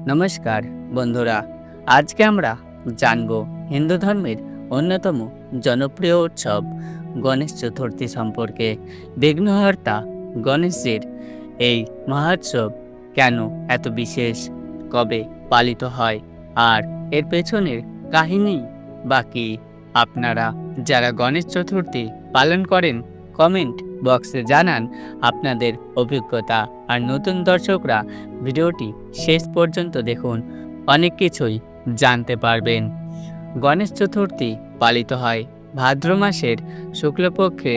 নমস্কার বন্ধুরা, আজকে আমরা জানব হিন্দু ধর্মের অন্যতম জনপ্রিয় উৎসব গণেশ চতুর্থী সম্পর্কে। বিঘ্নহর্তা গণেশজির এই মহোৎসব কেন এত বিশেষ, কবে পালিত হয়, আর এর পেছনের কাহিনী বা কী। আপনারা যারা গণেশ চতুর্থী পালন করেন কমেন্ট বক্সে জানান আপনাদের অভিজ্ঞতা। আর নতুন দর্শকরা ভিডিওটি শেষ পর্যন্ত দেখুন, অনেক কিছুই জানতে পারবেন। গণেশ চতুর্থী পালিত হয় ভাদ্র মাসের শুক্লপক্ষে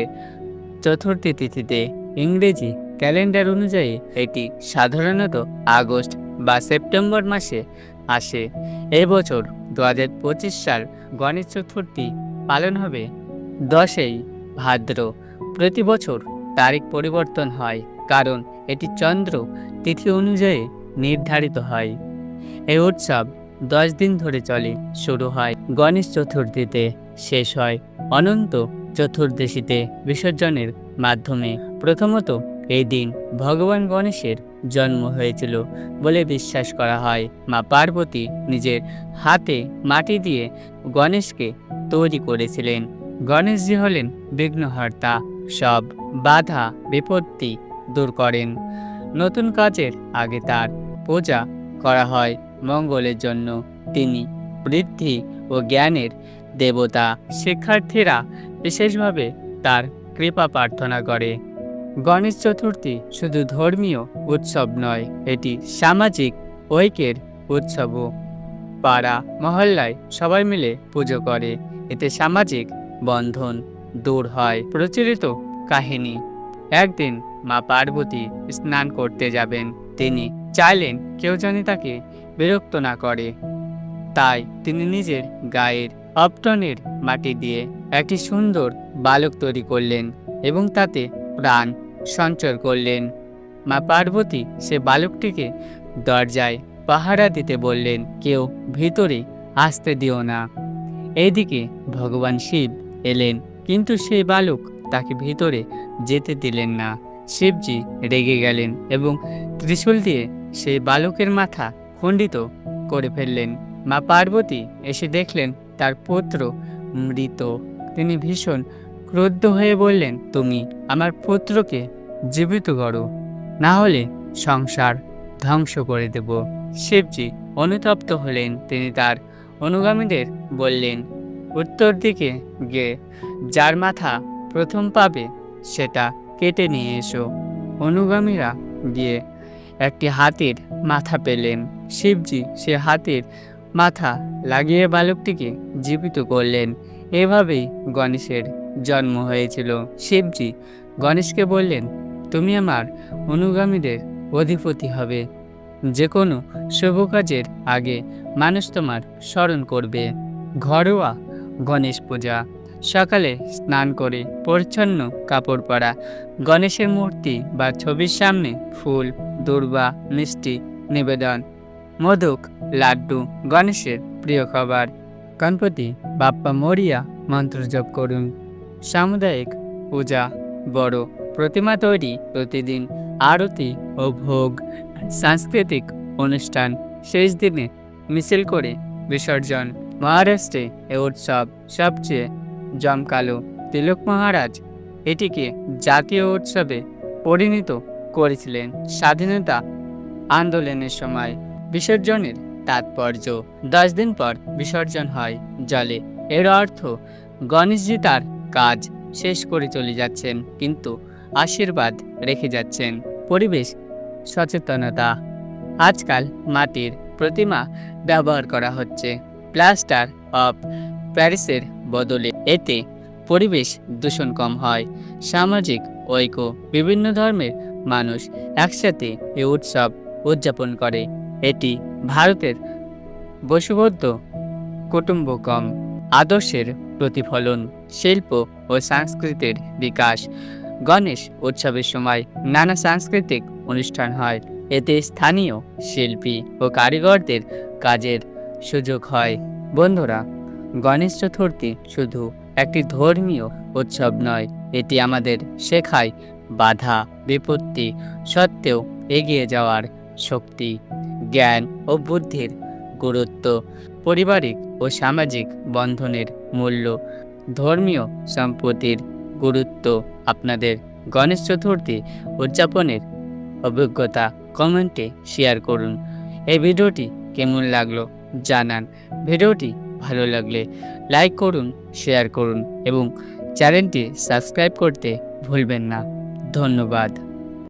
চতুর্থী তিথিতে। ইংরেজি ক্যালেন্ডার অনুযায়ী এটি সাধারণত আগস্ট বা সেপ্টেম্বর মাসে আসে। এবছর 2025 সাল গণেশ চতুর্থী পালন হবে 10ই ভাদ্র। প্রতি বছর তারিখ পরিবর্তন হয় কারণ এটি চন্দ্র তিথি অনুযায়ী নির্ধারিত হয়। এই উৎসব 10 দিন ধরে চলে। শুরু হয় গণেশ চতুর্থীতে, শেষ হয় অনন্ত চতুর্দশীতে বিসর্জনের মাধ্যমে। প্রথমত এই দিন ভগবান গণেশের জন্ম হয়েছিল বলে বিশ্বাস করা হয়। মা পার্বতী নিজের হাতে মাটি দিয়ে গণেশকে তৈরি করেছিলেন। গণেশজি হলেন বিঘ্নহর্তা, সব বাধা বিপত্তি দূর করেন। নতুন কাজের আগে তার পূজা করা হয় মঙ্গলের জন্য। তিনি বৃদ্ধি ও জ্ঞানের দেবতা। শিক্ষার্থীরা বিশেষভাবে তার কৃপা প্রার্থনা করে। গণেশ চতুর্থী শুধু ধর্মীয় উৎসব নয়, এটি সামাজিক ঐক্যের উৎসবও। পাড়া মহল্লায় সবাই মিলে পুজো করে, এতে সামাজিক বন্ধন দূর হয়। প্রচলিত কাহিনী, একদিন মা পার্বতী স্নান করতে যাবেন। তিনি চাইলেন কেউ যেন তাকে বিরক্ত না করে, তাই তিনি নিজের গায়ের অপটনের মাটি দিয়ে একটি সুন্দর বালক তৈরি করলেন এবং তাতে প্রাণ সঞ্চর করলেন। মা পার্বতী সে বালকটিকে দরজায় পাহারা দিতে বললেন, কেউ ভিতরে আসতে দিও না। এইদিকে ভগবান শিব এলেন, কিন্তু সেই বালক তাকে ভিতরে যেতে দিলেন না। শিবজি রেগে গেলেন এবং ত্রিশূল দিয়ে সেই বালকের মাথা খণ্ডিত করে ফেললেন। মা পার্বতী এসে দেখলেন তার পুত্র মৃত। তিনি ভীষণ ক্রুদ্ধ হয়ে বললেন, তুমি আমার পুত্রকে জীবিত করো, না হলে সংসার ধ্বংস করে দেব। শিবজি অনুতপ্ত হলেন। তিনি তার অনুগামীদের বললেন, উত্তর দিকে গিয়ে যার মাথা প্রথম পাবে সেটা কেটে নিয়ে এসো। অনুগামীরা গিয়ে একটি হাতির মাথা পেলেন। শিবজি সে হাতির মাথা লাগিয়ে বালকটিকে জীবিত করলেন। এভাবেই গণেশের জন্ম হয়েছিল। শিবজি গণেশকে বললেন, তুমি আমার অনুগামীদের অধিপতি হবে। যে কোনো শুভ কাজের আগে মানুষ তোমার স্মরণ করবে। ঘরোয়া গণেশ পূজা, সকালে স্নান করে পরিচ্ছন্ন কাপড় পরা, গণেশের মূর্তি বা ছবির সামনে ফুল, দূর্বা, মিষ্টি নিবেদন। মোদক, লাড্ডু গণেশের প্রিয় খাবার। গণপতি বাপ্পা মরিয়া মন্ত্র জপ করুন। সামুদায়িক পূজা, বড় প্রতিমা তৈরি, প্রতিদিন আরতি ও ভোগ। সাংস্কৃতিক অনুষ্ঠান, শেষ দিনে মিছিল করে বিসর্জন। মহারাষ্ট্রে এ উৎসব সবচেয়ে জমকালো। তিলক মহারাজ এটিকে জাতীয় উৎসবে পরিণত করেছিলেন স্বাধীনতা আন্দোলনের সময়। বিসর্জনের তাৎপর্য, 10 দিন পর বিসর্জন হয় জলে। এর অর্থ গণেশজি তার কাজ শেষ করে চলে যাচ্ছেন, কিন্তু আশীর্বাদ রেখে যাচ্ছেন। পরিবেশ সচেতনতা, আজকাল মাটির প্রতিমা ব্যবহার করা হচ্ছে প্লাস্টার অফ প্যারিসের বদলে। এতে পরিবেশ দূষণ কম হয়। সামাজিক ঐক্য, বিভিন্ন ধর্মের মানুষ একসাথে এই উৎসব উদযাপন করে। এটি ভারতের বসুবদ্ধ কুটুম্বকম আদর্শের প্রতিফলন। শিল্প ও সংস্কৃতির বিকাশ, গণেশ উৎসবের সময় নানা সাংস্কৃতিক অনুষ্ঠান হয়। এতে স্থানীয় শিল্পী ও কারিগরদের কাজের সুযোগ হয়। বন্ধুরা, গণেশ চতুর্থী শুধু একটি ধর্মীয় উৎসব নয়, এটি আমাদের শেখায় বাধা বিপত্তি সত্ত্বেও এগিয়ে যাওয়ার শক্তি। জ্ঞান ও বুদ্ধির গুরুত্ব, পারিবারিক ও সামাজিক বন্ধনের মূল্য, ধর্মীয় সম্পত্তির গুরুত্ব। আপনাদের গণেশ চতুর্থী উদযাপনের অভিজ্ঞতা কমেন্টে শেয়ার করুন। এই ভিডিওটি কেমন লাগলো জানান। ভিডিওটি ভালো লাগলে লাইক করুন, শেয়ার করুন এবং চ্যানেলটি সাবস্ক্রাইব করতে ভুলবেন না। ধন্যবাদ।